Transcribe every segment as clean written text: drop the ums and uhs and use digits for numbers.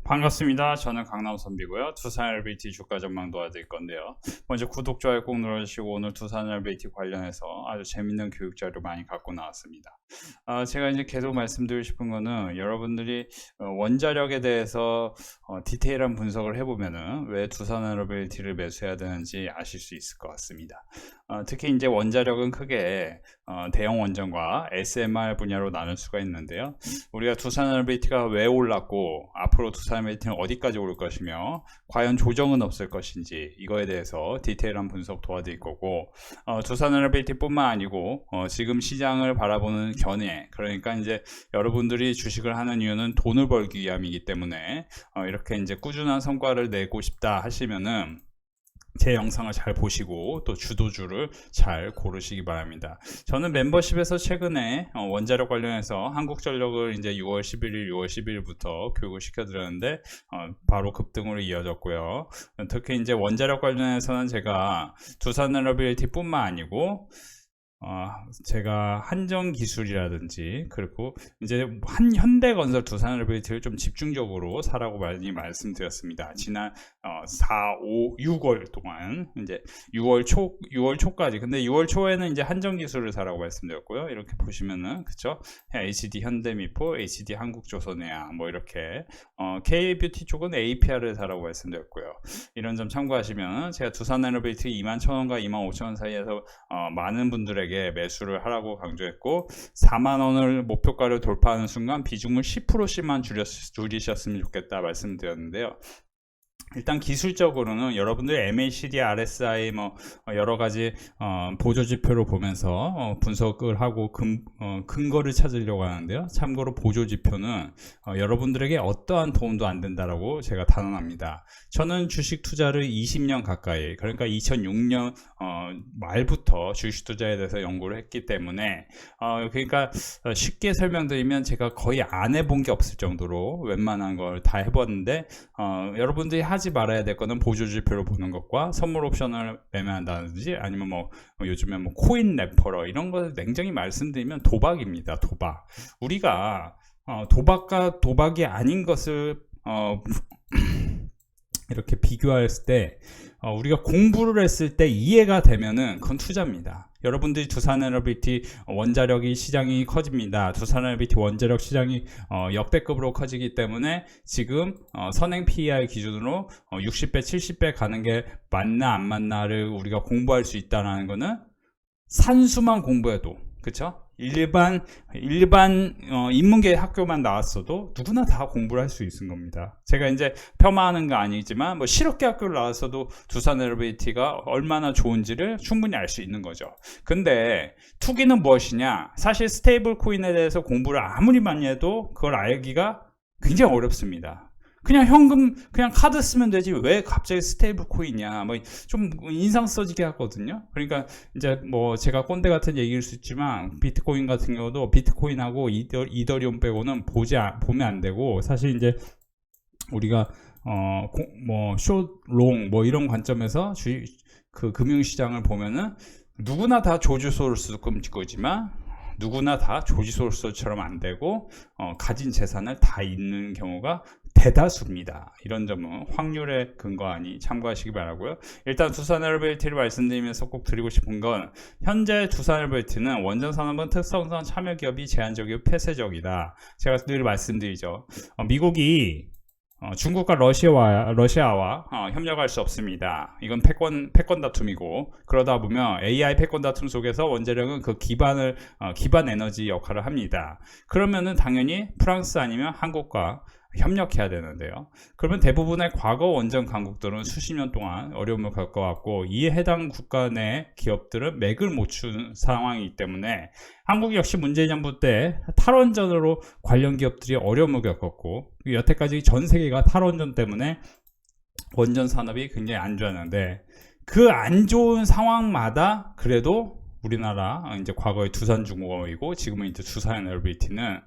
반갑습니다. 저는 강남선비고요. 두산 LBT 주가 전망 도와드릴 건데요. 먼저 구독, 좋아요 꼭 눌러주시고 오늘 두산 LBT 관련해서 아주 재밌는 교육 자료 많이 갖고 나왔습니다. 제가 이제 계속 말씀드리고 싶은 거는 여러분들이 원자력에 대해서 디테일한 분석을 해보면은 왜 두산 LBT를 매수해야 되는지 아실 수 있을 것 같습니다. 특히 이제 원자력은 크게 대형 원전과 SMR 분야로 나눌 수가 있는데요. 우리가 두산 LBT가 왜 올랐고 앞으로 두산 LBT는 어디까지 오를 것이며 과연 조정은 없을 것인지 이거에 대해서 디테일한 분석 도와드릴 거고, 두산 LBT 뿐만 아니고 지금 시장을 바라보는 견해, 그러니까 이제 여러분들이 주식을 하는 이유는 돈을 벌기 위함이기 때문에 이렇게 이제 꾸준한 성과를 내고 싶다 하시면은 제 영상을 잘 보시고 또 주도주를 잘 고르시기 바랍니다. 저는 멤버십에서 최근에 원자력 관련해서 한국전력을 이제 6월 11일, 6월 12일부터 교육을 시켜드렸는데 바로 급등으로 이어졌고요. 특히 이제 원자력 관련해서는 제가 두산에너빌리티 뿐만 아니고 제가 한정기술이라든지 그리고 이제 현대건설 두산엘리베이터를 좀 집중적으로 사라고 많이 말씀드렸습니다. 지난 4, 5, 6월 동안 이제 6월 초까지. 근데 6월 초에는 이제 한정기술을 사라고 말씀드렸고요. 이렇게 보시면은 그쵸? HD 현대미포, HD 한국조선해양 뭐 이렇게 K뷰티 쪽은 APR을 사라고 말씀드렸고요. 이런 점 참고하시면 제가 두산에너빌리티 21,000원과 25,000원 사이에서 많은 분들에게 매수를 하라고 강조했고 4만원을 목표가를 돌파하는 순간 비중을 10%씩만 줄이셨으면 좋겠다 말씀드렸는데요. 일단 기술적으로는 여러분들 MACD, RSI 뭐 여러 가지 보조 지표를 보면서 분석을 하고 근거를 찾으려고 하는데요. 참고로 보조 지표는 여러분들에게 어떠한 도움도 안 된다라고 제가 단언합니다. 저는 주식 투자를 20년 가까이, 그러니까 2006년 말부터 주식 투자에 대해서 연구를 했기 때문에 그러니까 쉽게 설명드리면 제가 거의 안 해본 게 없을 정도로 웬만한 걸 다 해봤는데 여러분들이 하지 말아야 될 거는 보조 지표를 보는 것과 선물 옵션을 매매한다든지 아니면 뭐 요즘에 뭐 코인 레퍼럴 이런 것을 냉정히 말씀드리면 도박입니다. 도박. 우리가 도박과 도박이 아닌 것을 이렇게 비교했을 때 우리가 공부를 했을 때 이해가 되면은 그건 투자입니다. 여러분들이 두산에너빌리티 원자력이 시장이 커집니다. 두산에너빌리티 원자력 시장이 역대급으로 커지기 때문에 지금 선행 PER 기준으로 60배, 70배 가는 게 맞나 안 맞나를 우리가 공부할 수 있다는 거는 산수만 공부해도, 그쵸? 일반 인문계 학교만 나왔어도 누구나 다 공부를 할 수 있는 겁니다. 제가 이제 폄하하는 거 아니지만 뭐 실업계 학교를 나왔어도 두산에너빌리티가 얼마나 좋은지를 충분히 알 수 있는 거죠. 근데 투기는 무엇이냐? 사실 스테이블 코인에 대해서 공부를 아무리 많이 해도 그걸 알기가 굉장히 어렵습니다. 그냥 현금, 그냥 카드 쓰면 되지 왜 갑자기 스테이블 코인이냐, 뭐 좀 인상 써지게 하거든요. 그러니까 이제 뭐 제가 꼰대 같은 얘기일 수 있지만 비트코인 같은 경우도 비트코인하고 이더리움 빼고는 보면 안 되고, 사실 이제 우리가 뭐 숏, 롱 뭐 이런 관점에서 그 금융시장을 보면은 누구나 다 조지 소로스 거지만 누구나 다 조지 소로스처럼 안 되고 가진 재산을 다 잃는 경우가 대다수입니다. 이런 점은 확률에 근거하니 참고하시기 바라고요. 일단 두산에너빌리티를 말씀드리면서 꼭 드리고 싶은 건 현재 두산에너빌리티는 원전산업은 특성상 참여기업이 제한적이고 폐쇄적이다. 제가 늘 말씀드리죠. 미국이 중국과 러시아와 협력할 수 없습니다. 이건 패권 다툼이고, 그러다 보면 AI 패권 다툼 속에서 원자력은 그 기반 에너지 역할을 합니다. 그러면은 당연히 프랑스 아니면 한국과 협력해야 되는데요. 그러면 대부분의 과거 원전 강국들은 수십 년 동안 어려움을 겪어왔고, 이에 해당 국가 내 기업들은 맥을 못 추는 상황이기 때문에 한국 역시 문재인 정부 때 탈원전으로 관련 기업들이 어려움을 겪었고, 여태까지 전 세계가 탈원전 때문에 원전 산업이 굉장히 안 좋았는데, 그 안 좋은 상황마다 그래도 우리나라 이제 과거에 두산중공업이고 지금은 이제 두산에너빌리티는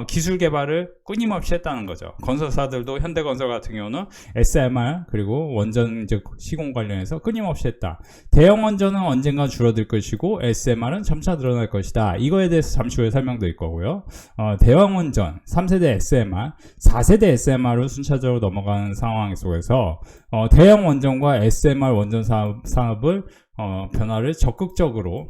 기술 개발을 끊임없이 했다는 거죠. 건설사들도 현대건설 같은 경우는 SMR 그리고 원전 이제 시공 관련해서 끊임없이 했다. 대형 원전은 언젠가 줄어들 것이고 SMR은 점차 늘어날 것이다. 이거에 대해서 잠시 후에 설명드릴 거고요. 대형 원전 3세대 SMR, 4세대 SMR로 순차적으로 넘어가는 상황 속에서 대형 원전과 SMR 원전 산업을 변화를 적극적으로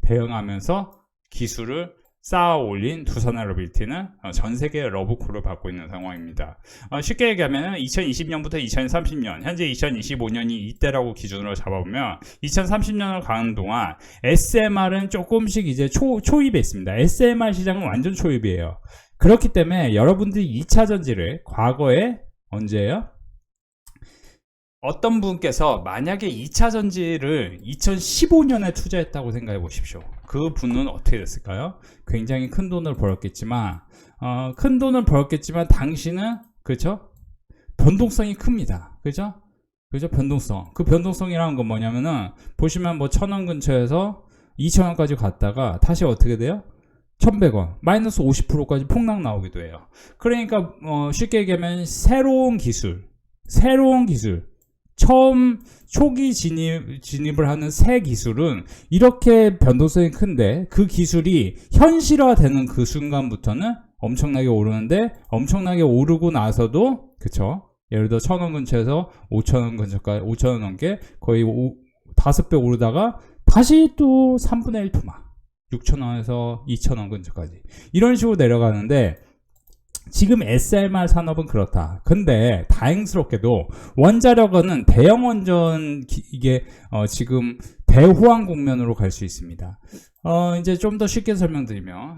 대응하면서 기술을 쌓아 올린 두산에너빌리티는 전 세계 러브콜을 받고 있는 상황입니다. 쉽게 얘기하면 2020년부터 2030년, 현재 2025년이 이때라고 기준으로 잡아보면 2030년을 가는 동안 SMR은 조금씩 이제 초입에 있습니다. SMR 시장은 완전 초입이에요. 그렇기 때문에 여러분들이 2차 전지를 과거에 언제예요? 어떤 분께서 만약에 2차 전지를 2015년에 투자했다고 생각해 보십시오. 그 분은 어떻게 됐을까요? 굉장히 큰 돈을 벌었겠지만 당신은 그렇죠? 변동성이 큽니다. 그죠? 변동성. 그 변동성이라는 건 뭐냐면은 보시면 뭐 1,000원 근처에서 2,000원까지 갔다가 다시 어떻게 돼요? 1,100원 마이너스 50%까지 폭락 나오기도 해요. 그러니까 쉽게 얘기하면 새로운 기술 처음 초기 진입을 하는 새 기술은 이렇게 변동성이 큰데 그 기술이 현실화되는 그 순간부터는 엄청나게 오르는데 엄청나게 오르고 나서도 그쵸? 예를 들어 1,000원 근처에서 5,000원 근처까지 5,000원 넘게 거의 5배 오르다가 다시 또 3분의 1 토막 6,000원에서 2,000원 근처까지 이런 식으로 내려가는데 지금 SMR 산업은 그렇다. 근데 다행스럽게도 원자력은 대형 원전 이게 지금 대호황 국면으로 갈 수 있습니다. 이제 좀 더 쉽게 설명드리면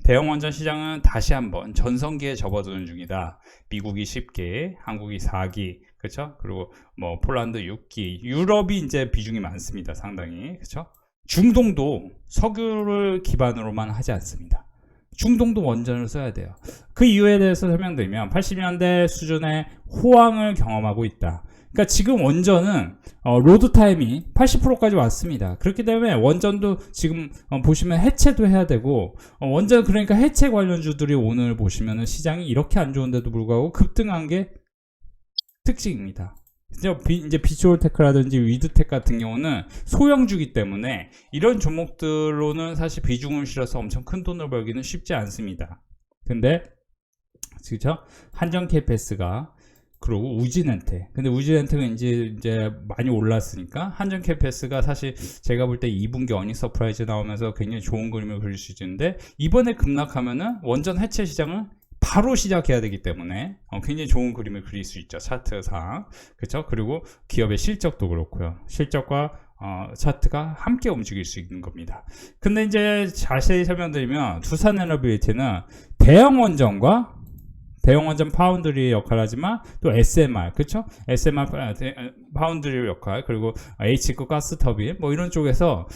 대형 원전 시장은 다시 한번 전성기에 접어드는 중이다. 미국이 10기, 한국이 4기, 그렇죠? 그리고 뭐 폴란드 6기, 유럽이 이제 비중이 많습니다. 상당히 그렇죠? 중동도 석유를 기반으로만 하지 않습니다. 중동도 원전을 써야 돼요. 그 이유에 대해서 설명드리면 80년대 수준의 호황을 경험하고 있다. 그러니까 지금 원전은 로드 타임이 80%까지 왔습니다. 그렇기 때문에 원전도 지금 보시면 해체도 해야 되고 원전 그러니까 해체 관련주들이 오늘 보시면은 시장이 이렇게 안 좋은데도 불구하고 급등한 게 특징입니다. 이제 비추홀테크라든지 위드텍 같은 경우는 소형주기 때문에 이런 종목들로는 사실 비중을 실어서 엄청 큰 돈을 벌기는 쉽지 않습니다. 근데 그렇죠? 한전 KPS가 그리고 우진엔텍. 근데 우진엔텍은 이제 많이 올랐으니까 한전 KPS가 사실 제가 볼 때 2분기 어닝 서프라이즈 나오면서 굉장히 좋은 그림을 그릴 수 있는데 이번에 급락하면은 원전 해체 시장을 바로 시작해야 되기 때문에 굉장히 좋은 그림을 그릴 수 있죠. 차트상. 그렇죠? 그리고 기업의 실적도 그렇고요. 실적과 차트가 함께 움직일 수 있는 겁니다. 근데 이제 자세히 설명드리면 두산에너빌리티는 대형 원전 파운드리 역할을 하지만 또 SMR, 그쵸? SMR 파운드리 역할, 그리고 H급 가스터빈, 뭐 이런 쪽에서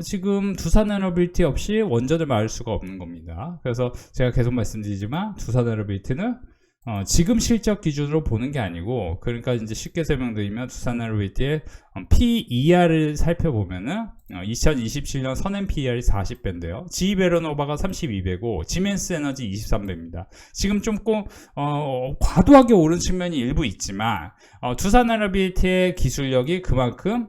지금 두산에너빌리티 없이 원전을 막을 수가 없는 겁니다. 그래서 제가 계속 말씀드리지만 두산에너빌리티는 지금 실적 기준으로 보는 게 아니고, 그러니까 이제 쉽게 설명드리면 두산에너빌리티의 PER을 살펴보면은 2027년 선행 PER이 40배인데요. GE베르노바가 32배고 지멘스 에너지 23배입니다. 지금 좀 과도하게 오른 측면이 일부 있지만 두산에너빌리티의 기술력이 그만큼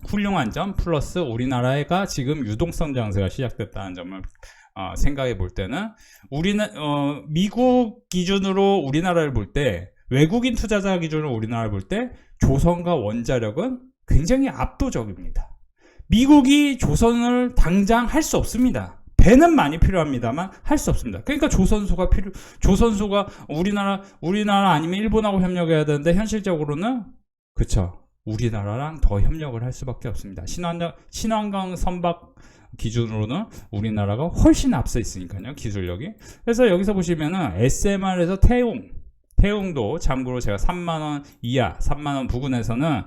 훌륭한 점 플러스 우리나라가 지금 유동성 장세가 시작됐다는 점을 생각해 볼 때는 미국 기준으로 우리나라를 볼 때, 외국인 투자자 기준으로 우리나라를 볼 때 조선과 원자력은 굉장히 압도적입니다. 미국이 조선을 당장 할 수 없습니다. 배는 많이 필요합니다만 할 수 없습니다. 그러니까 조선소가 우리나라 아니면 일본하고 협력해야 되는데 현실적으로는 그쵸, 우리나라랑 더 협력을 할 수밖에 없습니다. 신한강 선박 기준으로는 우리나라가 훨씬 앞서 있으니까요, 기술력이. 그래서 여기서 보시면은 SMR에서 태용도 참고로 제가 3만원 이하, 3만원 부근에서는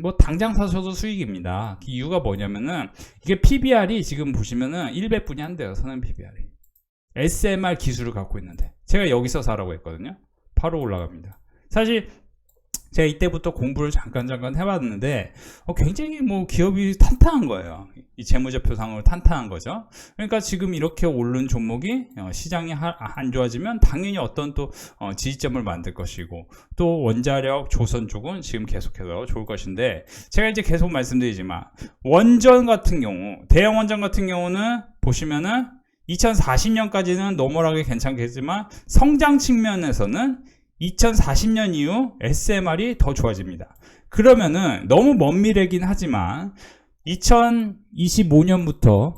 뭐 당장 사셔도 수익입니다. 이유가 뭐냐면은 이게 PBR이 지금 보시면은 100분이 안 돼요. 선행 PBR이. SMR 기술을 갖고 있는데 제가 여기서 사라고 했거든요. 바로 올라갑니다. 사실 제가 이때부터 공부를 잠깐 해봤는데 굉장히 뭐 기업이 탄탄한 거예요. 이 재무제표상으로 탄탄한 거죠. 그러니까 지금 이렇게 오른 종목이 시장이 안 좋아지면 당연히 어떤 또 지지점을 만들 것이고, 또 원자력, 조선 쪽은 지금 계속해서 좋을 것인데, 제가 이제 계속 말씀드리지만 원전 같은 경우, 대형 원전 같은 경우는 보시면은 2040년까지는 노멀하게 괜찮겠지만 성장 측면에서는 2040년 이후 SMR이 더 좋아집니다. 그러면은 너무 먼 미래긴 하지만 2025년부터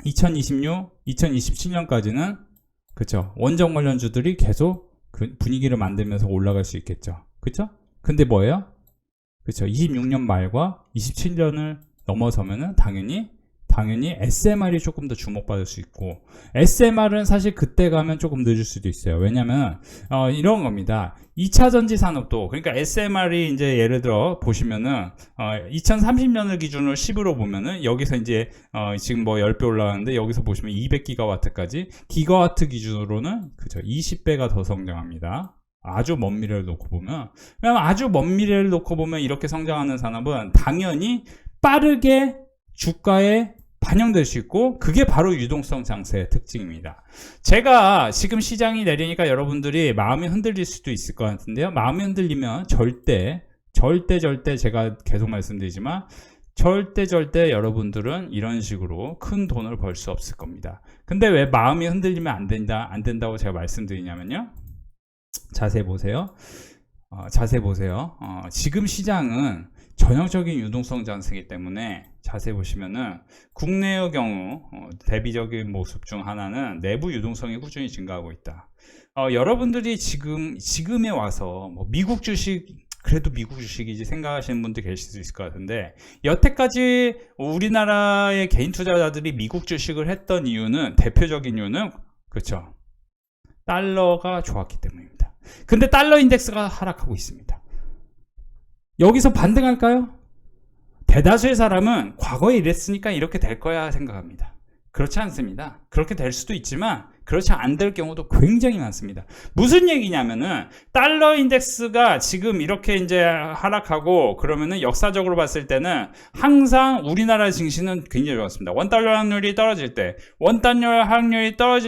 2026, 2027년까지는 그쵸, 원전 관련주들이 계속 그 분위기를 만들면서 올라갈 수 있겠죠. 그쵸? 근데 뭐예요? 그쵸, 26년 말과 27년을 넘어서면은 당연히 SMR이 조금 더 주목받을 수 있고, SMR은 사실 그때 가면 조금 늦을 수도 있어요. 왜냐면 이런 겁니다. 2차 전지 산업도, 그러니까 SMR이 이제 예를 들어 보시면은 2030년을 기준으로 10으로 보면은 여기서 이제 지금 뭐 10배 올라가는데, 여기서 보시면 200기가와트까지, 기가와트 기준으로는 그죠, 20배가 더 성장합니다. 아주 먼 미래를 놓고 보면, 왜냐면 아주 먼 미래를 놓고 보면 이렇게 성장하는 산업은 당연히 빠르게 주가에 반영될 수 있고, 그게 바로 유동성 장세의 특징입니다. 제가 지금 시장이 내리니까 여러분들이 마음이 흔들릴 수도 있을 것 같은데요. 마음이 흔들리면 절대 제가 계속 말씀드리지만 절대 여러분들은 이런 식으로 큰 돈을 벌 수 없을 겁니다. 근데 왜 마음이 흔들리면 안 된다고 제가 말씀드리냐면요. 자세히 보세요. 지금 시장은 전형적인 유동성 장세이기 때문에, 자세히 보시면은 국내의 경우 대비적인 모습 중 하나는 내부 유동성이 꾸준히 증가하고 있다. 여러분들이 지금에 와서 뭐 미국 주식, 그래도 미국 주식이지 생각하시는 분들 계실 수 있을 것 같은데, 여태까지 우리나라의 개인 투자자들이 미국 주식을 했던 이유는, 대표적인 이유는 그렇죠, 달러가 좋았기 때문입니다. 근데 달러 인덱스가 하락하고 있습니다. 여기서 반등할까요? 대다수의 사람은 과거에 이랬으니까 이렇게 될 거야 생각합니다. 그렇지 않습니다. 그렇게 될 수도 있지만 그렇지 안 될 경우도 굉장히 많습니다. 무슨 얘기냐면은, 달러 인덱스가 지금 이렇게 이제 하락하고 그러면은 역사적으로 봤을 때는 항상 우리나라 증시는 굉장히 좋았습니다. 원달러 환율이 떨어질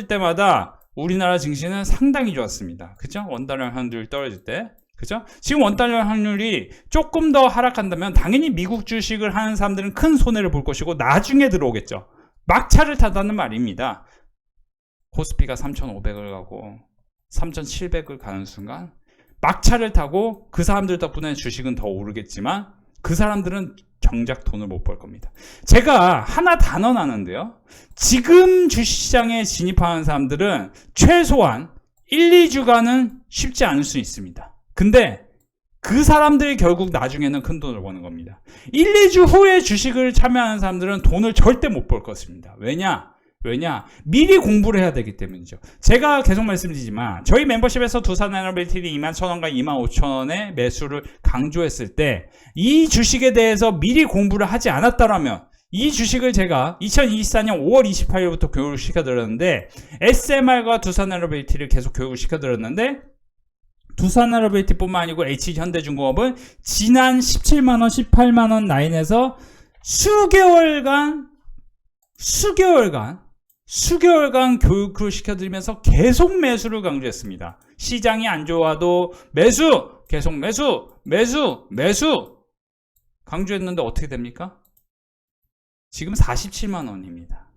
때마다 우리나라 증시는 상당히 좋았습니다. 그죠? 원달러 환율이 떨어질 때. 그죠? 지금 원달러 환율이 조금 더 하락한다면 당연히 미국 주식을 하는 사람들은 큰 손해를 볼 것이고, 나중에 들어오겠죠. 막차를 타다는 말입니다. 코스피가 3,500을 가고 3,700을 가는 순간 막차를 타고 그 사람들 덕분에 주식은 더 오르겠지만 그 사람들은 정작 돈을 못 벌 겁니다. 제가 하나 단언하는데요. 지금 주식시장에 진입하는 사람들은 최소한 1, 2주간은 쉽지 않을 수 있습니다. 근데 그 사람들이 결국 나중에는 큰 돈을 버는 겁니다. 1, 2주 후에 주식을 참여하는 사람들은 돈을 절대 못 벌 것입니다. 왜냐? 미리 공부를 해야 되기 때문이죠. 제가 계속 말씀드리지만 저희 멤버십에서 두산에너빌티리 21,000원과 25,000원의 매수를 강조했을 때, 이 주식에 대해서 미리 공부를 하지 않았다라면, 이 주식을 제가 2024년 5월 28일부터 교육을 시켜드렸는데, SMR과 두산에너빌티를 계속 교육을 시켜드렸는데, 두산에너빌티뿐만 아니고 HH현대중공업은 지난 17만원, 18만원 라인에서 수개월간 교육을 시켜드리면서 계속 매수를 강조했습니다. 시장이 안 좋아도 계속 매수 강조했는데 어떻게 됩니까? 지금 47만원입니다.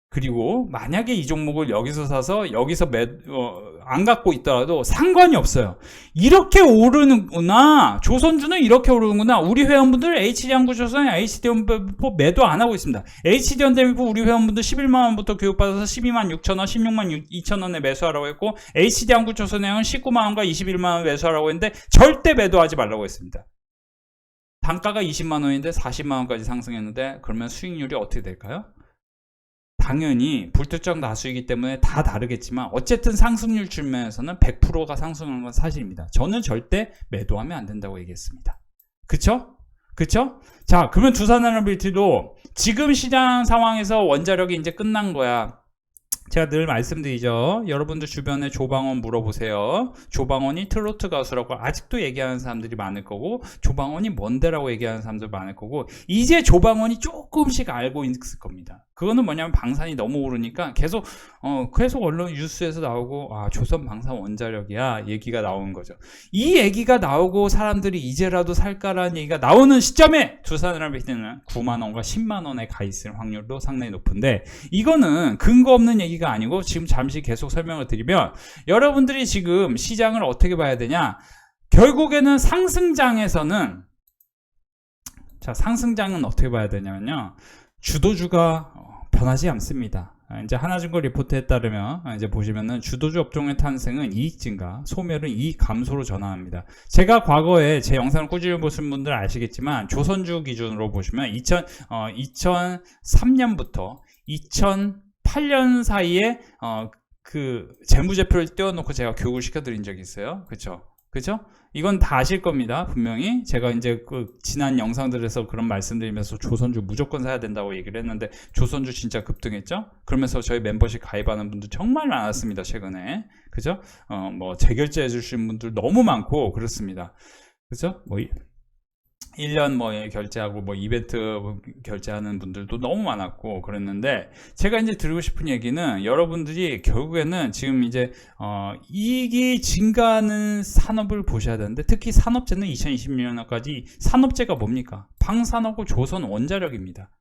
그리고 만약에 이 종목을 여기서 사서 여기서 안 갖고 있더라도 상관이 없어요. 이렇게 오르는구나, 조선주는 이렇게 오르는구나. 우리 회원분들 HD항구조선, HD현대미포 매도 안 하고 있습니다. HD현대미포 우리 회원분들 11만원부터 교육받아서 12만 6천원, 16만 2천원에 매수하라고 했고, HD항구조선에는 19만원과 21만원 매수하라고 했는데 절대 매도하지 말라고 했습니다. 단가가 20만원인데 40만원까지 상승했는데, 그러면 수익률이 어떻게 될까요? 당연히 불특정 다수이기 때문에 다 다르겠지만 어쨌든 상승률 측면에서는 100%가 상승하는 건 사실입니다. 저는 절대 매도하면 안 된다고 얘기했습니다. 그쵸? 자, 그러면 두산에너빌티도 지금 시장 상황에서 원자력이 이제 끝난 거야. 제가 늘 말씀드리죠. 여러분들 주변에 조방원 물어보세요. 조방원이 트로트 가수라고 아직도 얘기하는 사람들이 많을 거고, 조방원이 뭔데라고 얘기하는 사람들 많을 거고, 이제 조방원이 조금씩 알고 있을 겁니다. 그거는 뭐냐면 방산이 너무 오르니까 계속 언론 뉴스에서 나오고, 조선 방산 원자력이야 얘기가 나오는 거죠. 이 얘기가 나오고 사람들이 이제라도 살까라는 얘기가 나오는 시점에 두산에너지는 9만 원과 10만 원에 가 있을 확률도 상당히 높은데, 이거는 근거 없는 얘기가 아니고 지금 잠시 계속 설명을 드리면, 여러분들이 지금 시장을 어떻게 봐야 되냐, 결국에는 상승장은 어떻게 봐야 되냐면요, 주도주가 변하지 않습니다. 이제 하나증권 리포트에 따르면 이제 보시면은 주도주 업종의 탄생은 이익 증가, 소멸은 이익 감소로 전환합니다. 제가 과거에 제 영상을 꾸준히 보신 분들 아시겠지만, 조선주 기준으로 보시면 2003년부터 2008년 사이에 그 재무제표를 띄워놓고 제가 교육을 시켜드린 적이 있어요. 그쵸? 이건 다 아실 겁니다. 분명히 제가 이제 그 지난 영상들에서 그런 말씀드리면서 조선주 무조건 사야 된다고 얘기를 했는데, 조선주 진짜 급등했죠. 그러면서 저희 멤버십 가입하는 분들 정말 많았습니다, 최근에. 그죠? 뭐 재결제해 주신 분들 너무 많고 그렇습니다. 그죠? 뭐 1년 뭐 결제하고 뭐 이벤트 결제하는 분들도 너무 많았고 그랬는데, 제가 이제 드리고 싶은 얘기는, 여러분들이 결국에는 지금 이제 이익이 증가하는 산업을 보셔야 되는데, 특히 산업재는 2026년까지 산업재가 뭡니까? 방산하고 조선 원자력입니다.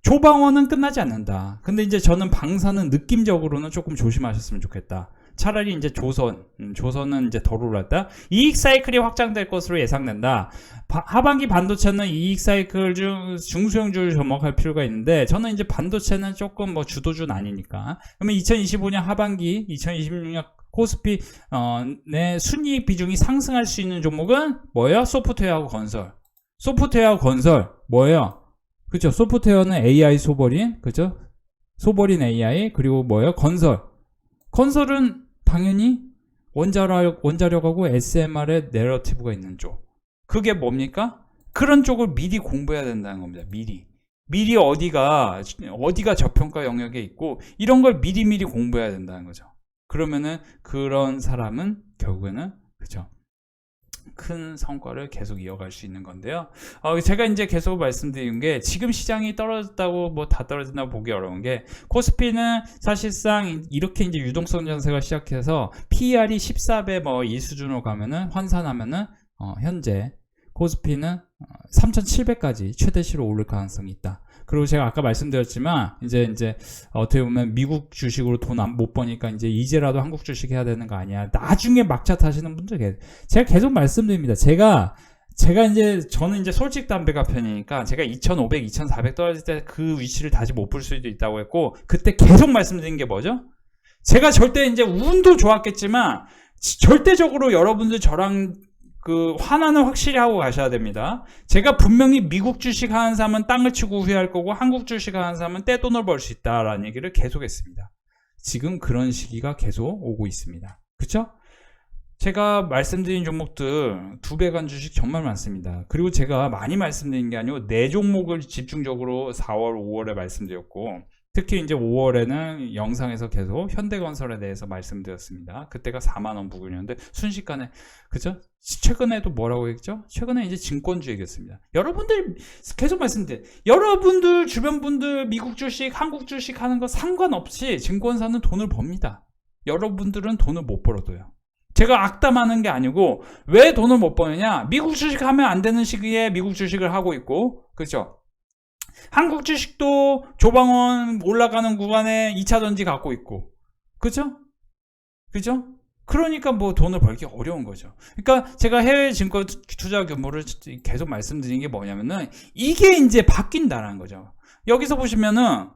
조방원은 끝나지 않는다. 근데 이제 저는 방산은 느낌적으로는 조금 조심하셨으면 좋겠다. 차라리 이제 조선은 이제 덜 올랐다. 이익 사이클이 확장될 것으로 예상된다. 하반기 반도체는 이익 사이클 중 중소형주를 접목할 필요가 있는데, 저는 이제 반도체는 조금 뭐 주도주는 아니니까. 그러면 2025년 하반기, 2026년 코스피 내 순이익 비중이 상승할 수 있는 종목은 뭐예요? 소프트웨어하고 건설. 소프트웨어하고 건설 뭐예요? 그죠? 소프트웨어는 AI 소버린, 그죠? 소버린 AI, 그리고 뭐예요? 건설은 당연히 원자력하고 SMR의 내러티브가 있는 쪽. 그게 뭡니까? 그런 쪽을 미리 공부해야 된다는 겁니다. 미리 어디가 저평가 영역에 있고, 이런 걸 미리 공부해야 된다는 거죠. 그러면은 그런 사람은 결국에는, 그죠, 큰 성과를 계속 이어갈 수 있는 건데요. 제가 이제 계속 말씀드린 게, 지금 시장이 떨어졌다고 뭐 다 떨어진다고 보기 어려운 게, 코스피는 사실상 이렇게 이제 유동성 전세가 시작해서 PER이 14배 뭐 이 수준으로 가면은, 환산하면은 현재 코스피는 3,700까지 최대치로 오를 가능성이 있다. 그리고 제가 아까 말씀드렸지만, 이제 어떻게 보면 미국 주식으로 돈 못 버니까 이제라도 한국 주식 해야 되는 거 아니야, 나중에 막차 타시는 분들 계세요. 제가 계속 말씀드립니다. 저는 이제 솔직담배가 편이니까, 제가 2,500, 2,400 떨어질 때 그 위치를 다시 못 볼 수도 있다고 했고, 그때 계속 말씀드린 게 뭐죠? 제가 절대 이제 운도 좋았겠지만, 절대적으로 여러분들 저랑 그 환환을 확실히 하고 가셔야 됩니다. 제가 분명히 미국 주식 하는 사람은 땅을 치고 후회할 거고, 한국 주식 하는 사람은 떼돈을 벌 수 있다라는 얘기를 계속 했습니다. 지금 그런 시기가 계속 오고 있습니다. 그쵸? 제가 말씀드린 종목들 2배 간 주식 정말 많습니다. 그리고 제가 많이 말씀드린 게 아니고 4종목을 집중적으로 4월, 5월에 말씀드렸고, 특히 이제 5월에는 영상에서 계속 현대건설에 대해서 말씀드렸습니다. 그때가 4만원 부근이었는데, 순식간에, 그죠? 최근에도 뭐라고 했죠? 최근에 이제 증권주 얘기했습니다. 여러분들 계속 말씀드려요. 여러분들 주변 분들 미국 주식, 한국 주식 하는 거 상관없이 증권사는 돈을 법니다. 여러분들은 돈을 못 벌어도요. 제가 악담하는 게 아니고, 왜 돈을 못 버느냐? 미국 주식 하면 안 되는 시기에 미국 주식을 하고 있고, 그죠? 한국 주식도 조방원 올라가는 구간에 2차전지 갖고 있고, 그죠? 그러니까 뭐 돈을 벌기 어려운 거죠. 그러니까 제가 해외 증권 투자 규모를 계속 말씀드린 게 뭐냐면은, 이게 이제 바뀐다라는 거죠. 여기서 보시면은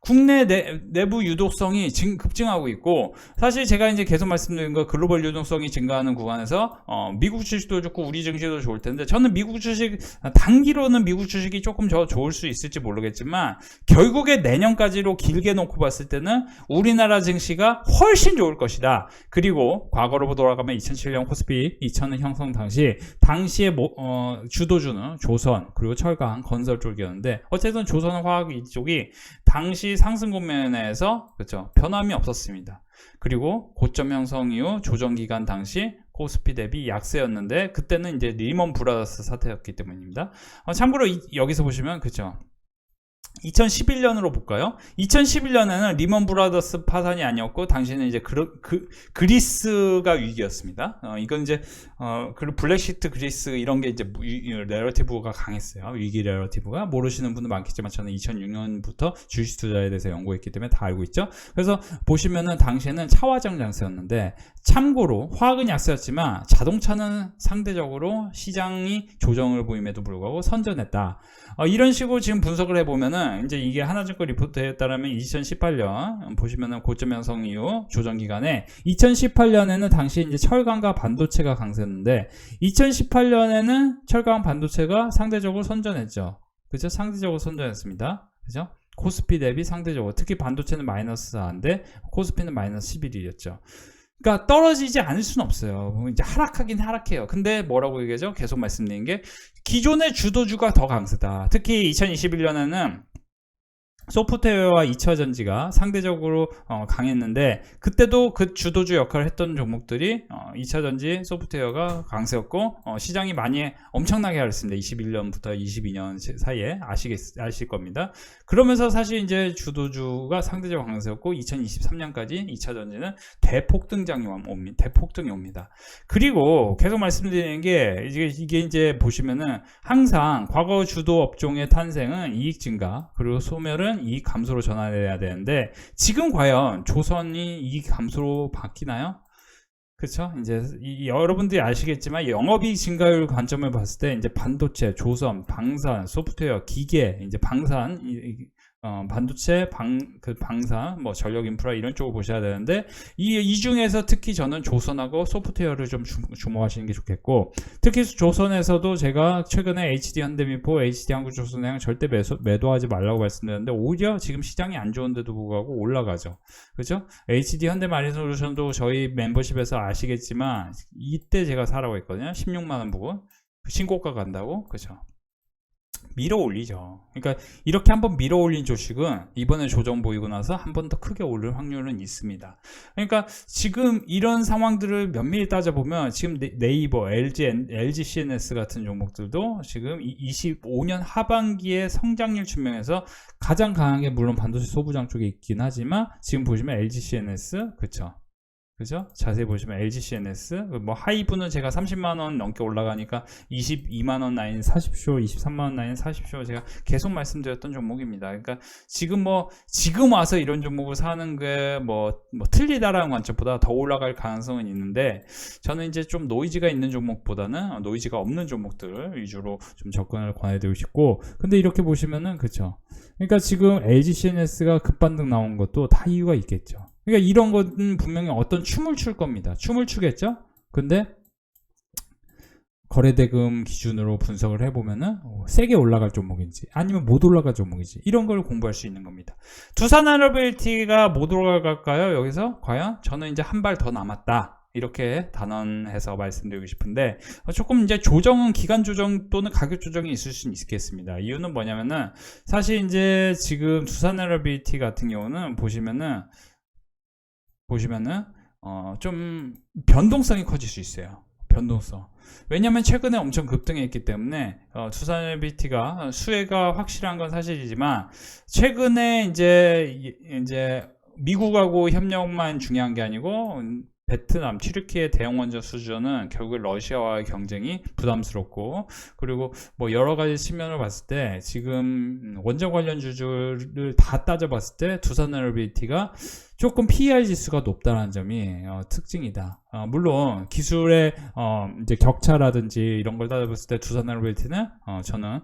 국내 내부 유동성이 급증하고 있고, 사실 제가 이제 계속 말씀드린 거, 글로벌 유동성이 증가하는 구간에서 미국 주식도 좋고 우리 증시도 좋을 텐데, 저는 미국 주식, 단기로는 미국 주식이 조금 더 좋을 수 있을지 모르겠지만, 결국에 내년까지로 길게 놓고 봤을 때는 우리나라 증시가 훨씬 좋을 것이다. 그리고 과거로 돌아가면 2007년 코스피 2000년 형성 당시에 주도주는 조선, 그리고 철강, 건설 쪽이었는데, 어쨌든 조선 화학 이쪽이 당시 상승 국면에서 그렇죠, 변함이 없었습니다. 그리고 고점 형성 이후 조정 기간 당시 코스피 대비 약세였는데 그때는 이제 리먼 브라더스 사태였기 때문입니다. 참고로 여기서 보시면 그렇죠, 2011년으로 볼까요? 2011년에는 리먼 브라더스 파산이 아니었고 당시는 이제 그리스가 위기였습니다. 이건 이제 그리고 블랙시트 그리스 이런 게 이제 내러티브가 강했어요. 위기 내러티브가. 모르시는 분도 많겠지만 저는 2006년부터 주식 투자에 대해서 연구했기 때문에 다 알고 있죠. 그래서 보시면은 당시에는 차화정 장세였는데, 참고로 화학은 약세였지만 자동차는 상대적으로 시장이 조정을 보임에도 불구하고 선전했다. 이런 식으로 지금 분석을 해보면은 이제 이게 하나증권 리포트에 따르면 2018년 보시면은 고점 형성 이후 조정 기간에 2018년에는 당시 이제 철강과 반도체가 강세였는데 2018년에는 철강 반도체가 상대적으로 선전했죠. 그죠? 상대적으로 선전했습니다. 그죠? 코스피 대비 상대적으로, 특히 반도체는 마이너스 4인데 코스피는 마이너스 11이었죠. 그러니까 떨어지지 않을 수는 없어요. 이제 하락하긴 하락해요. 근데 뭐라고 얘기하죠? 계속 말씀드린 게 기존의 주도주가 더 강세다. 특히 2021년에는 소프트웨어와 2차전지가 상대적으로 강했는데 그때도 그 주도주 역할을 했던 종목들이 2차전지 소프트웨어가 강세였고 시장이 많이 엄청나게 하락했습니다. 21년부터 22년 사이에 아실 겁니다. 그러면서 사실 이제 주도주가 상대적으로 강세였고 2023년까지 2차전지는 대폭등이 옵니다. 그리고 계속 말씀드리는 게 이게 이제 보시면은 항상 과거 주도 업종의 탄생은 이익 증가 그리고 소멸은 이익 감소로 전환해야 되는데 지금 과연 조선이 이익 감소로 바뀌나요? 그렇죠? 이제 여러분들이 아시겠지만 영업이익 증가율 관점을 봤을 때 이제 반도체, 조선, 방산, 소프트웨어, 기계, 이제 방산, 반도체, 방산, 뭐 전력 인프라 이런 쪽을 보셔야 되는데 이 중에서 특히 저는 조선하고 소프트웨어를 좀 주목하시는 게 좋겠고, 특히 조선에서도 제가 최근에 HD 현대미포, HD 한국조선해양 절대 매도하지 말라고 말씀드렸는데 오히려 지금 시장이 안 좋은데도 불구하고 올라가죠. 그렇죠? HD 현대마린솔루션도 저희 멤버십에서 아시겠지만 이때 제가 사라고 했거든요. 16만원 부근 신고가 간다고. 그렇죠? 밀어 올리죠. 그러니까 이렇게 한번 밀어 올린 주식은 이번에 조정 보이고 나서 한 번 더 크게 오를 확률은 있습니다. 그러니까 지금 이런 상황들을 면밀히 따져보면 지금 네이버, LG CNS 같은 종목들도 지금 25년 하반기에 성장률 측면에서 가장 강하게 물론 반도체 소부장 쪽에 있긴 하지만 지금 보시면 LG CNS 그쵸? 그죠? 자세히 보시면 LG CNS 뭐 하이브는 제가 30만원 넘게 올라가니까 22만원 라인 40쇼 23만원 라인 40쇼 제가 계속 말씀드렸던 종목입니다. 그러니까 지금 와서 이런 종목을 사는 게 뭐 틀리다라는 관점보다 더 올라갈 가능성은 있는데 저는 이제 좀 노이즈가 있는 종목보다는 노이즈가 없는 종목들 위주로 좀 접근을 권해드리고 싶고, 근데 이렇게 보시면은 그쵸? 그러니까 지금 LG CNS가 급반등 나온 것도 다 이유가 있겠죠. 그러니까 이런 건 분명히 어떤 춤을 출 겁니다. 춤을 추겠죠? 근데 거래대금 기준으로 분석을 해보면은 세게 올라갈 종목인지 아니면 못 올라갈 종목인지 이런 걸 공부할 수 있는 겁니다. 두산하이브리티가 못 올라갈까요? 여기서 과연? 저는 이제 한 발 더 남았다. 이렇게 단언해서 말씀드리고 싶은데 조금 이제 조정은 기간 조정 또는 가격 조정이 있을 수는 있겠습니다. 이유는 뭐냐면은 사실 이제 지금 두산하이브리티 같은 경우는 보시면은 좀 변동성이 커질 수 있어요. 변동성. 왜냐하면 최근에 엄청 급등했기 때문에 두산하이브리티가 수혜가 확실한 건 사실이지만 최근에 이제 미국하고 협력만 중요한 게 아니고 베트남, 튀르키예 대형 원전 수주는 결국 러시아와의 경쟁이 부담스럽고, 그리고 뭐 여러 가지 측면을 봤을 때 지금 원전 관련 주주를 다 따져봤을 때 두산하이브리티가 조금 PER 지수가 높다는 점이 특징이다. 물론 기술의 이제 격차라든지 이런 걸 따져봤을 때 두산하이브리티는 저는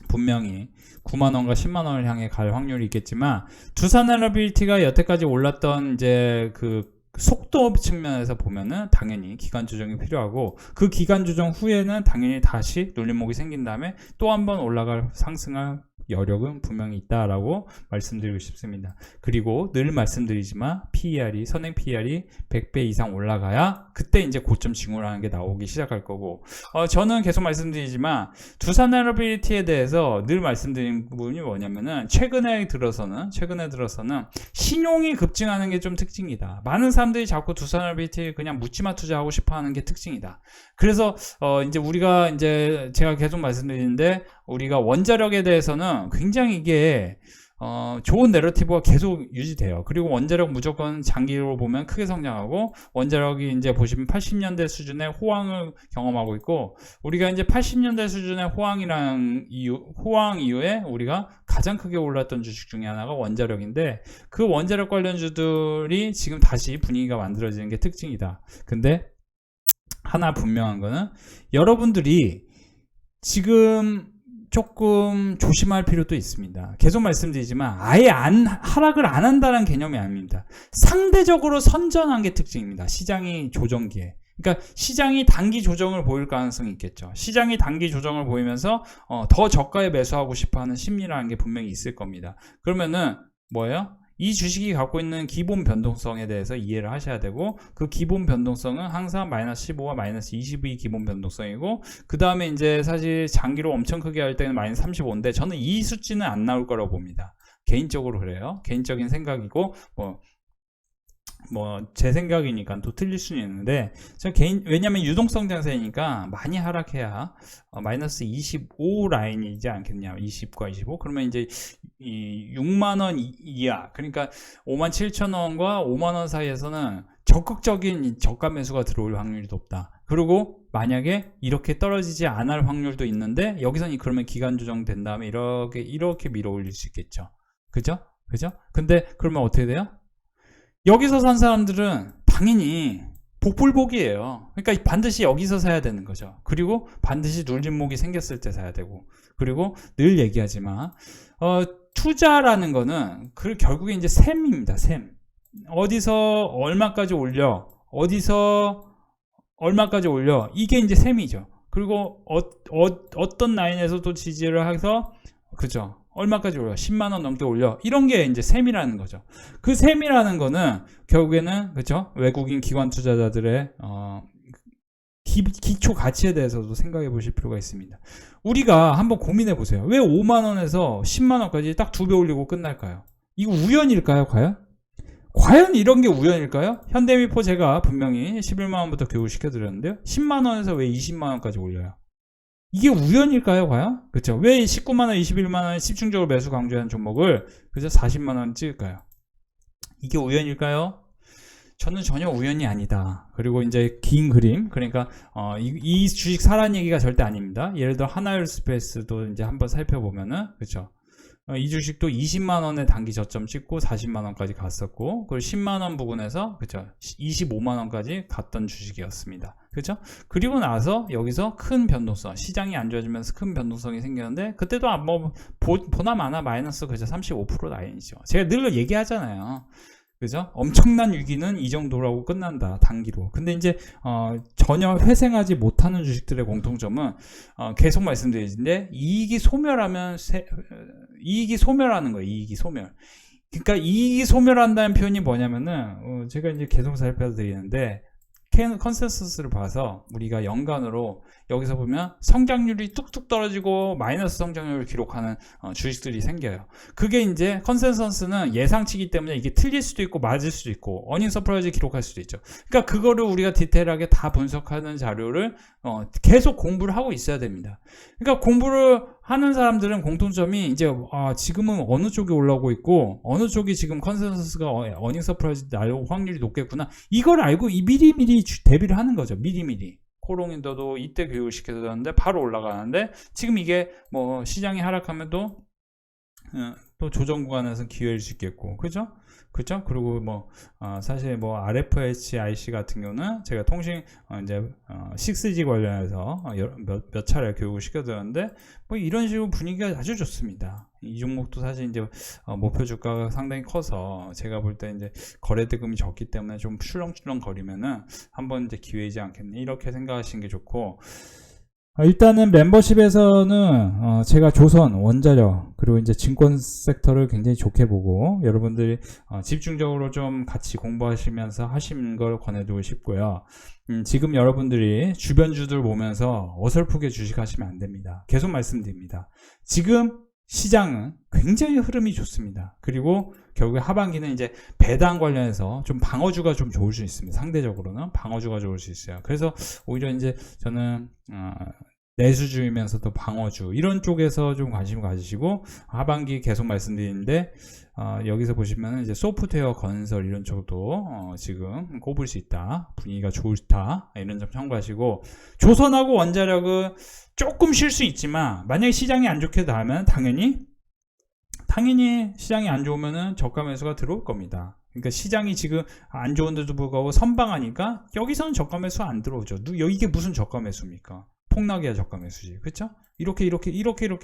분명히 9만원과 10만원을 향해 갈 확률이 있겠지만 두산하이브리티가 여태까지 올랐던 이제 그 속도 측면에서 보면은 당연히 기간 조정이 필요하고 그 기간 조정 후에는 당연히 다시 눌림목이 생긴 다음에 또 한 번 올라갈 상승할 여력은 분명히 있다라고 말씀드리고 싶습니다. 그리고 늘 말씀드리지만 PER이 선행 PER이 100배 이상 올라가야 그때 이제 고점 징후라는 게 나오기 시작할 거고, 저는 계속 말씀드리지만 두산에너빌리티에 대해서 늘 말씀드린 부분이 뭐냐면은 최근에 들어서는 신용이 급증하는 게 좀 특징이다. 많은 사람들이 자꾸 두산에너빌리티 그냥 묻지마 투자하고 싶어하는 게 특징이다. 그래서 이제 우리가 이제 제가 계속 말씀드리는데 우리가 원자력에 대해서는 굉장히 이게 좋은 내러티브가 계속 유지돼요. 그리고 원자력 무조건 장기로 보면 크게 성장하고, 원자력이 이제 보시면 80년대 수준의 호황을 경험하고 있고, 우리가 이제 80년대 수준의 호황 이후에 우리가 가장 크게 올랐던 주식 중에 하나가 원자력인데, 그 원자력 관련주들이 지금 다시 분위기가 만들어지는 게 특징이다. 근데 하나 분명한 거는 여러분들이 지금 조금 조심할 필요도 있습니다. 계속 말씀드리지만 아예 하락을 안 한다는 개념이 아닙니다. 상대적으로 선전한 게 특징입니다. 시장이 조정기에. 그러니까 시장이 단기 조정을 보일 가능성이 있겠죠. 시장이 단기 조정을 보이면서 더 저가에 매수하고 싶어하는 심리라는 게 분명히 있을 겁니다. 그러면은 뭐예요? 이 주식이 갖고 있는 기본 변동성에 대해서 이해를 하셔야 되고, 그 기본 변동성은 항상 마이너스 15와 마이너스 22 기본 변동성이고, 그 다음에 이제 사실 장기로 엄청 크게 할 때는 마이너스 35인데 저는 이 수치는 안 나올 거라고 봅니다. 개인적으로 그래요. 개인적인 생각이고 제 생각이니까 또 틀릴 수는 있는데, 왜냐면 유동성 장세니까 많이 하락해야 마이너스 25 라인이지 않겠냐. 20과 25. 그러면 이제 이 6만원 이하, 그러니까 57,000원과 5만원 사이에서는 적극적인 저가 매수가 들어올 확률이 높다. 그리고 만약에 이렇게 떨어지지 않을 확률도 있는데, 여기서는 그러면 기간 조정 된 다음에 이렇게 밀어 올릴 수 있겠죠. 그죠? 근데 그러면 어떻게 돼요? 여기서 산 사람들은 당연히 복불복이에요. 그러니까 반드시 여기서 사야 되는 거죠. 그리고 반드시 눌림목이 생겼을 때 사야 되고, 그리고 늘 얘기하지만 투자라는 거는 결국에 이제 셈입니다. 셈. 어디서 얼마까지 올려, 어디서 얼마까지 올려, 이게 이제 셈이죠. 그리고 어떤 라인에서 또 지지를 해서, 그죠? 얼마까지 올려? 10만원 넘게 올려. 이런 게 이제 셈이라는 거죠. 그 셈이라는 거는 결국에는, 그죠? 외국인 기관 투자자들의 기초 가치에 대해서도 생각해 보실 필요가 있습니다. 우리가 한번 고민해 보세요. 왜 5만원에서 10만원까지 딱 2배 올리고 끝날까요? 이거 우연일까요, 과연? 과연 이런 게 우연일까요? 현대미포 제가 분명히 11만원부터 교육시켜 드렸는데요. 10만원에서 왜 20만원까지 올려요? 이게 우연일까요, 과연? 그쵸? 왜 19만원, 21만원에 집중적으로 매수 강조한 종목을 그저 40만원 찍을까요? 이게 우연일까요? 저는 전혀 우연이 아니다. 그리고 이제 긴 그림, 그러니까 이 주식 사라는 얘기가 절대 아닙니다. 예를 들어 하나율스페이스도 이제 한번 살펴보면은, 그쵸? 이 주식도 20만원에 단기 저점 찍고 40만원까지 갔었고, 그리고 10만원 부근에서, 그쵸? 25만원까지 갔던 주식이었습니다. 그죠? 그리고 나서 여기서 큰 변동성, 시장이 안 좋아지면서 큰 변동성이 생겼는데, 그때도 보나 마나 마이너스 그저 35% 라인이죠. 제가 늘 얘기하잖아요. 그죠? 엄청난 위기는 이 정도라고 끝난다, 단기로. 근데 이제 전혀 회생하지 못하는 주식들의 공통점은 계속 말씀드리는데, 이익이 소멸하는 거예요. 이익이 소멸. 그러니까 이익이 소멸한다는 표현이 뭐냐면은 제가 이제 계속 살펴드리는데, 컨센서스를 봐서 우리가 연간으로 여기서 보면 성장률이 뚝뚝 떨어지고 마이너스 성장률을 기록하는 주식들이 생겨요. 그게 이제 컨센서스는 예상치기 때문에 이게 틀릴 수도 있고 맞을 수도 있고 어닝 서프라이즈 기록할 수도 있죠. 그러니까 그거를 우리가 디테일하게 다 분석하는 자료를 계속 공부를 하고 있어야 됩니다. 그러니까 공부를 하는 사람들은 공통점이 이제 지금은 어느 쪽이 올라오고 있고 어느 쪽이 지금 컨센서스가 어닝 서프라이즈 날 확률이 높겠구나, 이걸 알고 미리미리 대비를 하는 거죠. 미리미리. 코롱인더도 이때 교육을 시켜줬는데 바로 올라가는데, 지금 이게 뭐 시장이 하락하면 또 조정 구간에서 기회일 수 있겠고, 그죠? 그리고 사실 RFHIC 같은 경우는 제가 통신 이제 6G 관련해서 몇 차례 교육을 시켜드렸는데, 이런 식으로 분위기가 아주 좋습니다. 이 종목도 사실 이제 목표 주가가 상당히 커서 제가 볼 때 이제 거래 대금이 적기 때문에 좀 출렁출렁 거리면은 한번 이제 기회이지 않겠네, 이렇게 생각하시는 게 좋고, 일단은 멤버십에서는 제가 조선, 원자력 그리고 이제 증권 섹터를 굉장히 좋게 보고 여러분들이 집중적으로 좀 같이 공부하시면서 하시는 걸 권해드리고 싶고요. 지금 여러분들이 주변주들 보면서 어설프게 주식하시면 안 됩니다. 계속 말씀드립니다. 지금 시장은 굉장히 흐름이 좋습니다. 그리고 결국에 하반기는 이제 배당 관련해서 좀 방어주가 좀 좋을 수 있습니다. 상대적으로는 방어주가 좋을 수 있어요. 그래서 오히려 이제 저는 내수주이면서도 방어주 이런 쪽에서 좀 관심을 가지시고 하반기 계속 말씀드리는데 여기서 보시면 이제 소프트웨어 건설 이런 쪽도 지금 꼽을 수 있다. 분위기가 좋다. 이런 점 참고하시고 조선하고 원자력은 조금 쉴 수 있지만 만약에 시장이 안 좋게 나면 당연히 시장이 안 좋으면은 저가 매수가 들어올 겁니다. 그러니까 시장이 지금 안 좋은데도 불구하고 선방하니까 여기서는 저가 매수 안 들어오죠. 이게 무슨 저가 매수입니까? 폭락이야 저가 매수지. 그쵸? 이렇게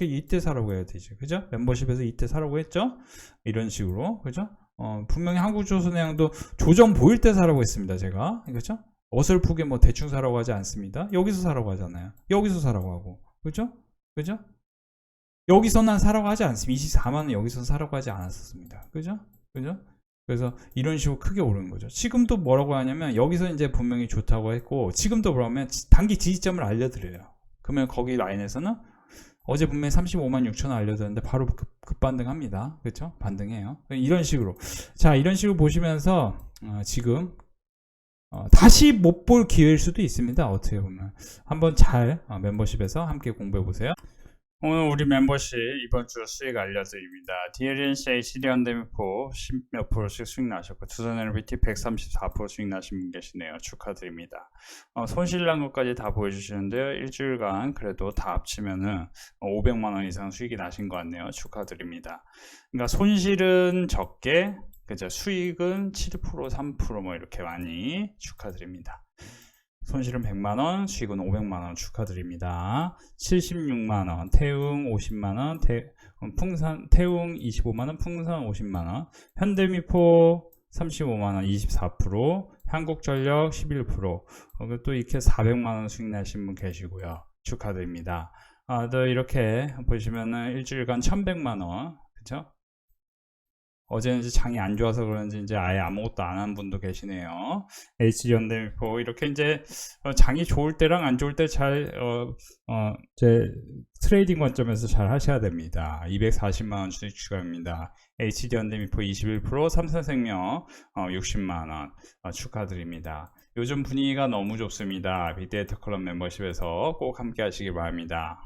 이때 사라고 해야 되지. 그죠? 멤버십에서 이때 사라고 했죠? 이런 식으로. 그죠? 분명히 한국조선해양도 조정 보일 때 사라고 했습니다. 제가. 그죠? 어설프게 뭐 대충 사라고 하지 않습니다. 여기서 사라고 하잖아요. 여기서 사라고 하고. 그죠? 그죠? 여기서 난 사라고 하지 않습니다. 24만원 여기서 사라고 하지 않았습니다. 그죠? 그죠? 그래서 이런 식으로 크게 오르는 거죠. 지금도 뭐라고 하냐면 여기서 이제 분명히 좋다고 했고 지금도 그러면 단기 지지점을 알려드려요. 그러면 거기 라인에서는 어제 분명히 35만 6천 원 알려드렸는데 바로 급반등합니다. 그렇죠? 반등해요. 이런 식으로 자 이런 식으로 보시면서 지금 다시 못 볼 기회일 수도 있습니다. 어떻게 보면 한번 잘 멤버십에서 함께 공부해 보세요. 오늘 우리 멤버십 이번 주 수익 알려드립니다. DLNC HD 현대미포 10몇 프로씩 수익 나셨고 두산에너비티 134% 수익 나신 분 계시네요. 축하드립니다. 손실 난 것까지 다 보여주시는데요. 일주일간 그래도 다 합치면은 500만원 이상 수익이 나신 것 같네요. 축하드립니다. 그러니까 손실은 적게 그죠? 수익은 7% 3% 뭐 이렇게 많이 축하드립니다. 손실은 100만원, 수익은 500만원 축하드립니다. 76만원, 태웅 50만원, 태웅 25만원, 풍산 50만원, 현대미포 35만원 24%, 한국전력 11%, 또 이렇게 400만원 수익 나신 분 계시고요. 축하드립니다. 또 이렇게 보시면은 일주일간 1100만원, 그쵸? 어제는 이제 장이 안 좋아서 그런지 이제 아예 아무것도 안 한 분도 계시네요. HG현대미포 이렇게 이제 장이 좋을 때랑 안 좋을 때 잘 제 트레이딩 관점에서 잘 하셔야 됩니다. 240만원 수익 추가입니다. HG현대미포 21%, 삼성생명 60만원 축하드립니다. 요즘 분위기가 너무 좋습니다. 빅데이터 클럽 멤버십에서 꼭 함께 하시기 바랍니다.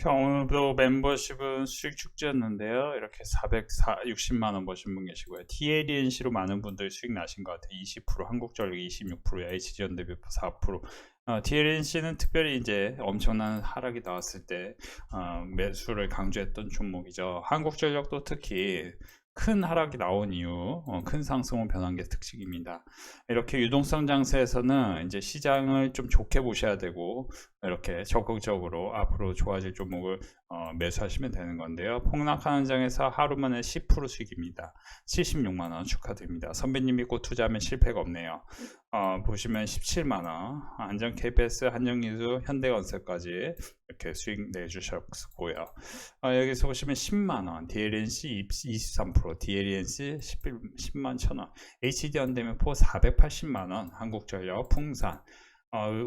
오늘도 멤버십은 수익 축제였는데요. 이렇게 460만원 버신 분 계시고요. DLNC로 많은 분들이 수익 나신 것 같아요. 20%, 한국전력 26%, HG현대비포 4%. DLNC는 특별히 이제 엄청난 하락이 나왔을 때 매수를 강조했던 종목이죠. 한국전력도 특히 큰 하락이 나온 이유, 큰 상승으로 변한 게 특징입니다. 이렇게 유동성 장세에서는 이제 시장을 좀 좋게 보셔야 되고 이렇게 적극적으로 앞으로 좋아질 종목을 매수하시면 되는 건데요. 폭락하는 장에서 하루 만에 10% 수익입니다. 76만원 축하드립니다. 선배님 믿고 투자하면 실패가 없네요. 보시면 17만원, 안전 KBS, 한정기술, 현대건설까지 이렇게 수익 내주셨고요. 여기서 보시면 10만원, DLNC 23%, DLNC 10만 1000원, HD현대미포 480만원, 한국전력, 풍산,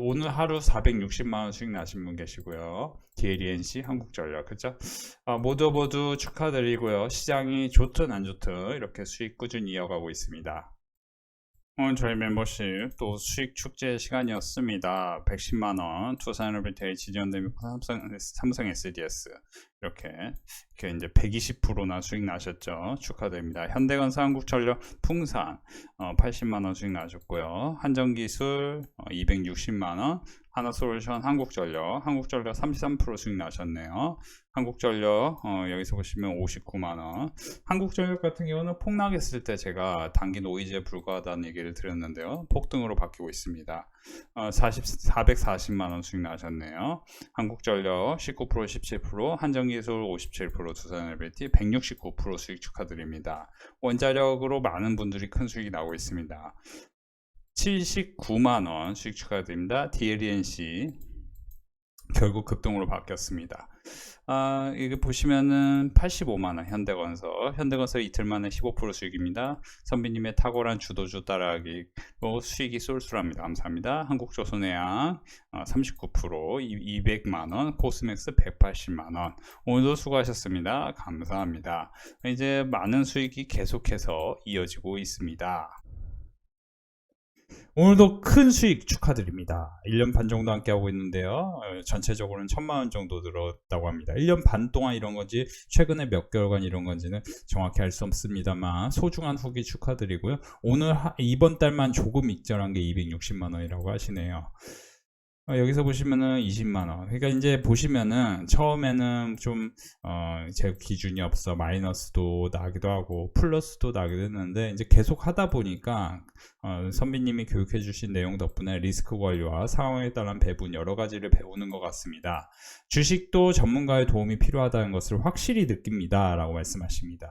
오늘 하루 460만원 수익 나신 분 계시고요. DLNC, 한국전력, 그죠? 모두 축하드리고요. 시장이 좋든 안 좋든 이렇게 수익 꾸준히 이어가고 있습니다. 오늘 저희 멤버십 또 수익 축제 시간이었습니다. 110만원, 두산에너비티, HG현대미포, 삼성 SDS 이렇게 이제 120%나 수익 나셨죠. 축하드립니다. 현대건설, 한국전력, 풍산 80만원 수익 나셨고요. 한정기술 260만원, 하나솔루션, 한국전력 33% 수익 나셨네요. 한국전력 여기서 보시면 59만원. 한국전력 같은 경우는 폭락했을 때 제가 단기 노이즈에 불과하다는 얘기를 드렸는데요. 폭등으로 바뀌고 있습니다. 440만원 수익 나셨네요. 한국전력 19%, 17%, 한정기술 57%, 두산에너비티 169% 수익 축하드립니다. 원자력으로 많은 분들이 큰 수익이 나오고 있습니다. 79만원 수익 축하드립니다. DLNC 결국 급등으로 바뀌었습니다. 이게 보시면은 85만원 현대건설 이틀 만에 15% 수익입니다. 선비님의 탁월한 주도주 따라하기로 수익이 쏠쏠합니다. 감사합니다. 한국조선해양 39% 200만원, 코스맥스 180만원. 오늘도 수고하셨습니다. 감사합니다. 이제 많은 수익이 계속해서 이어지고 있습니다. 오늘도 큰 수익 축하드립니다. 1년 반 정도 함께 하고 있는데요. 전체적으로는 1000만원 정도 들었다고 합니다. 1년 반 동안 이런 건지 최근에 몇 개월간 이런 건지는 정확히 알 수 없습니다만 소중한 후기 축하드리고요. 오늘 이번 달만 조금 익절한 게 260만원이라고 하시네요. 여기서 보시면은 20만원. 그러니까 이제 보시면은 처음에는 좀 제 기준이 없어 마이너스도 나기도 하고 플러스도 나기도 했는데 이제 계속 하다 보니까 선비님이 교육해 주신 내용 덕분에 리스크 관리와 상황에 따른 배분 여러 가지를 배우는 것 같습니다. 주식도 전문가의 도움이 필요하다는 것을 확실히 느낍니다 라고 말씀하십니다.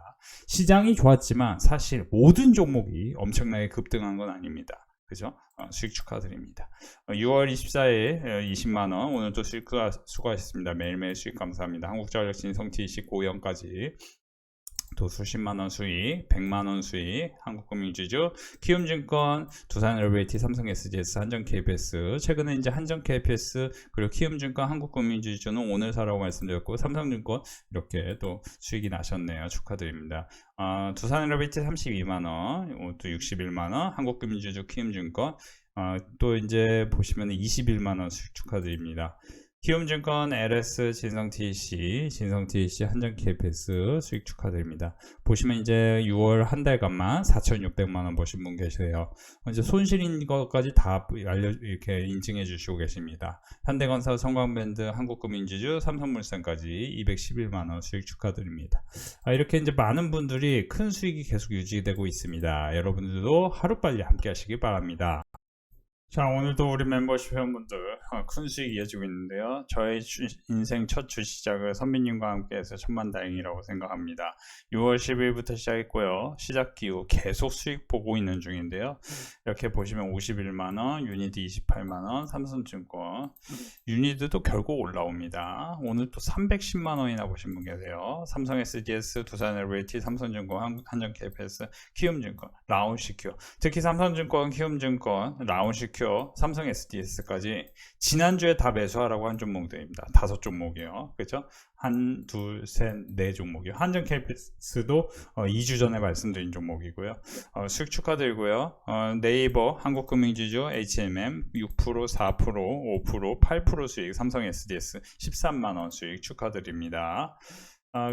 시장이 좋았지만 사실 모든 종목이 엄청나게 급등한 건 아닙니다. 그죠? 수익 축하드립니다. 6월 24일 20만원 오늘도 수익 수고하셨습니다. 매일매일 수익 감사합니다. 한국전력진 성TC 고영까지 또 수십만원 수익, 100만원 수익, 한국금융지주, 키움증권, 두산LBT, 삼성 SGS, 한전 KBS, 최근에 이제 한전 KBS, 그리고 키움증권, 한국금융지주는 오늘 사라고 말씀드렸고, 삼성증권, 이렇게 또 수익이 나셨네요. 축하드립니다. 두산LBT 32만원, 또 61만원, 한국금융지주, 키움증권, 또 이제 보시면 21만원 수익 축하드립니다. 키움증권, LS, 진성TC, 한전 KBS 수익 축하드립니다. 보시면 이제 6월 한 달간만 4,600만원 버신 분 계세요. 이제 손실인 것까지 다 이렇게 인증해 주시고 계십니다. 현대건설, 성광밴드, 한국금융지주, 삼성물산까지 211만원 수익 축하드립니다. 이렇게 이제 많은 분들이 큰 수익이 계속 유지되고 있습니다. 여러분들도 하루빨리 함께 하시기 바랍니다. 자, 오늘도 우리 멤버십 회원분들 큰 수익 이어지고 있는데요. 저의 인생 첫 주시작을 선비님과 함께 해서 천만다행이라고 생각합니다. 6월 10일부터 시작했고요. 시작 이후 계속 수익 보고 있는 중인데요. 이렇게 보시면 51만원, 유니드 28만원, 삼성증권, 유니드도 결국 올라옵니다. 오늘 또 310만원이나 보신 분 계세요. 삼성 SGS, 두산LBT, 삼성증권, 한전 KBS, 키움증권, 라운시큐. 특히 삼성증권, 키움증권, 라운시큐, 삼성 SDS까지 지난주에 다 매수하라고 한 종목들입니다. 5종목이요. 그렇죠? 한, 둘, 셋, 네 종목이요. 한전 KBS도 2주 전에 말씀드린 종목이고요. 수익 축하드리고요. 네이버, 한국금융지주, HMM 6%, 4%, 5%, 8% 수익, 삼성 SDS 13만원 수익 축하드립니다.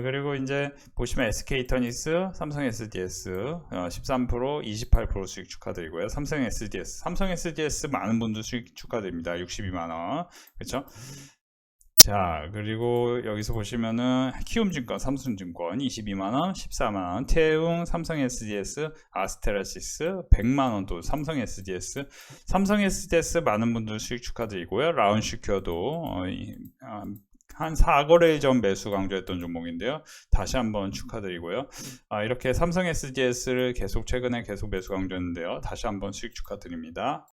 그리고 이제 보시면 SK이터닉스, 삼성 SDS 13%, 28% 수익 축하드리고요. 삼성 SDS 많은 분들 수익 축하드립니다. 62만원. 그렇죠? 자, 그리고 여기서 보시면은 키움증권, 삼성증권 22만원, 14만원, 태웅, 삼성 SDS, 아스테라시스 100만원 또 삼성 SDS 많은 분들 수익 축하드리고요. 라운시큐어도 한 4거래일 전 매수 강조했던 종목인데요. 다시 한번 축하드리고요. 이렇게 삼성 SDS를 최근에 계속 매수 강조했는데요. 다시 한번 수익 축하드립니다.